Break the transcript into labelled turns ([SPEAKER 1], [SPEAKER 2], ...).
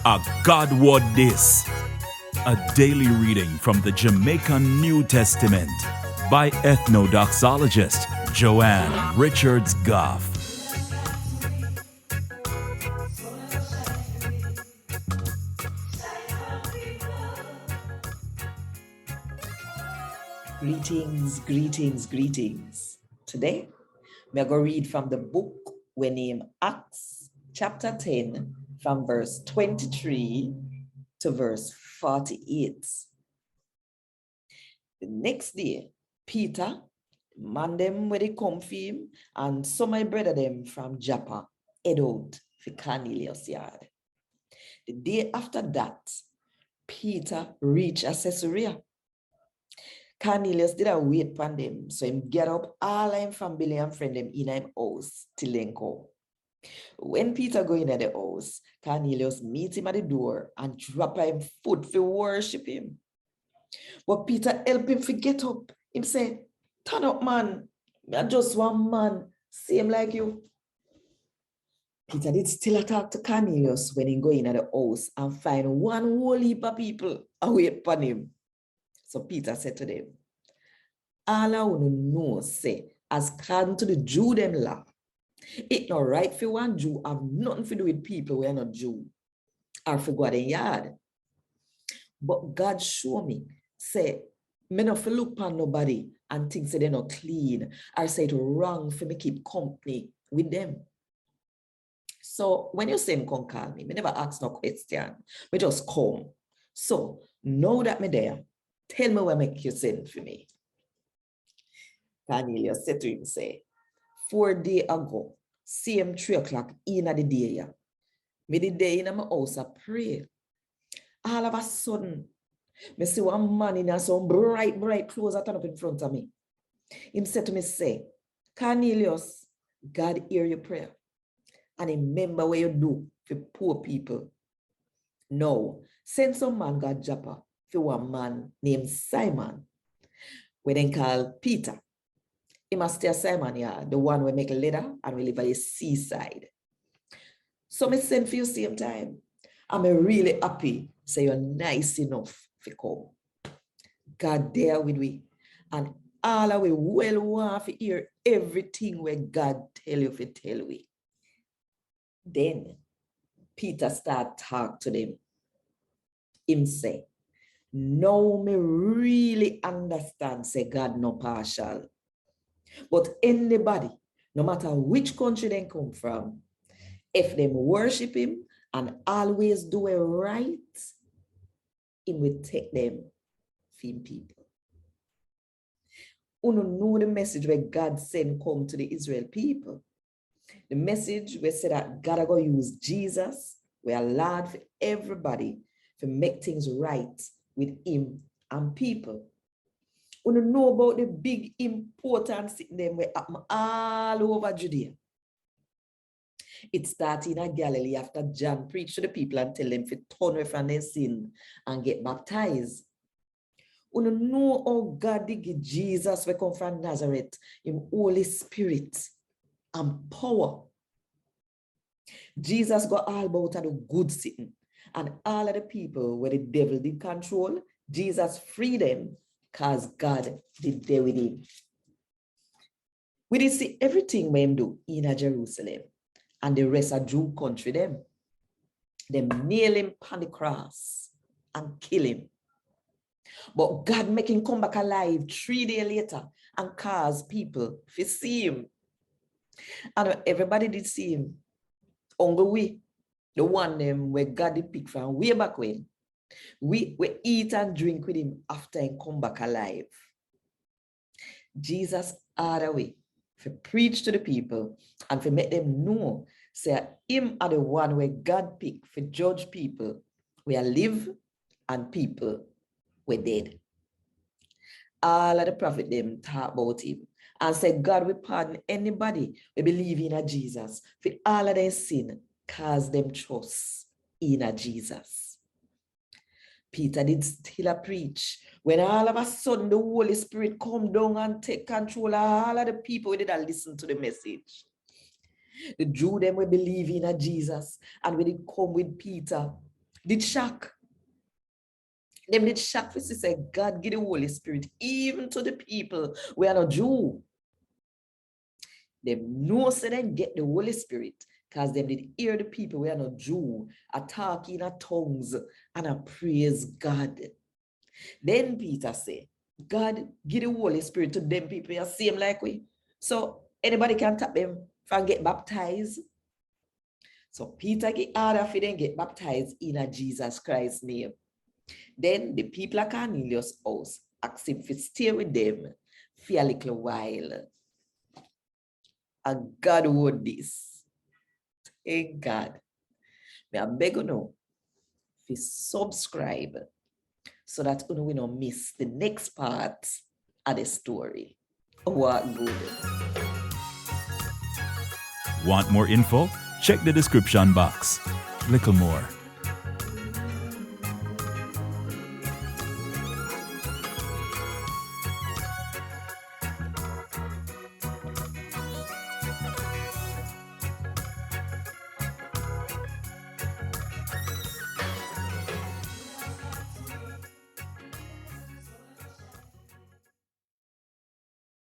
[SPEAKER 1] A God WOD This, a daily reading from the Jamaican New Testament by Ethnodoxologist Richards Goffe.
[SPEAKER 2] Greetings, greetings, greetings. Today, we're going to read from the book we name Acts chapter 10 from verse 23 to verse 48. The next day, Peter, man them where they come for him, and some of my brother them from Joppa head out for Cornelius' yard. The day after that, Peter reached Caesarea. Cornelius did not wait for them, so him get up all him family and friend them in him house till then come. When Peter go in at the house, Cornelius meet him at the door and drop him foot for worship him. But Peter help him to get up. Him say, "Turn up, man. I'm just one man, same like you." Peter did still talk to Cornelius when he go in at the house and find one whole heap of people and wait upon him. So Peter said to them, "All I want to know, say, as according to the Jew them law, it's not right for one Jew have nothing to do with people who are not Jew, or for God in yard. But God show me, say, me not for look upon nobody and think say they're not clean, or say it's wrong for me keep company with them. So when you say come call me never ask no question, me just come. So now that me there, tell me what make you send for me." Cornelius said to him, say, 4 days ago, same 3 o'clock in the day, me the day in my house I pray. All of a sudden, me see one man in some bright clothes that turn up in front of me. Him said to me, say, "Cornelius, God hear your prayer. And remember what you do for poor people. Now, send some man got Joppa for one man named Simon, we then call Peter. He must stay Simon, yeah, the one we make leather and we live at the seaside. So me send for you same time. I'm really happy, say you're nice enough for come. God there with we, and all of we well want to hear everything where God tell you to tell we." Then Peter start talk to them. Him say, "Now me really understand, say God no partial. But anybody, no matter which country they come from, if them worship him and always do it right, he will take them for him people." You know the message where God sent come to the Israel people. The message where said that God are going to use Jesus, we are Lord for everybody, to make things right with him and people. You know about the big importance in them where happen all over Judea. It started in Galilee after John preached to the people and tell them to turn away from their sin and get baptized. You know how God did give Jesus we come from Nazareth, him Holy Spirit and power. Jesus got all about the good sitting, and all of the people where the devil did control, Jesus freed them because God did there with him. We did see everything we do in Jerusalem and the rest of Jew country them. They nail him on the cross and kill him. But God make him come back alive 3 days later and cause people to see him. And everybody did see him. Only we, the one them where God did pick from way back when, we eat and drink with him after he come back alive. Jesus had a way to preach to the people and to make them know, say him are the one where God picked for judge people where live and people were dead. All of the prophet them talk about him and say God will pardon anybody who believe in Jesus for all of their sin, cause them trust in Jesus. Peter did still preach when all of a sudden the Holy Spirit come down and take control of all of the people who did not listen to the message. The Jew them will believe in Jesus and when they come with Peter did shock. Them did shock for say God give the Holy Spirit even to the people we are not Jew. Them know say them get the Holy Spirit because them did hear the people we are not Jew are talking in tongues and a praise God. Then Peter say, God give the Holy Spirit to them people you same like we. So anybody can tap them and get baptized. So Peter get order for them get baptized in a Jesus Christ's name. Then the people at Cornelius' house asked him to stay with them for a little while. And God would this. Thank God. I beg you now to subscribe so that you will not miss the next part of the story. What good.
[SPEAKER 1] Want more info? Check the description box. Little more.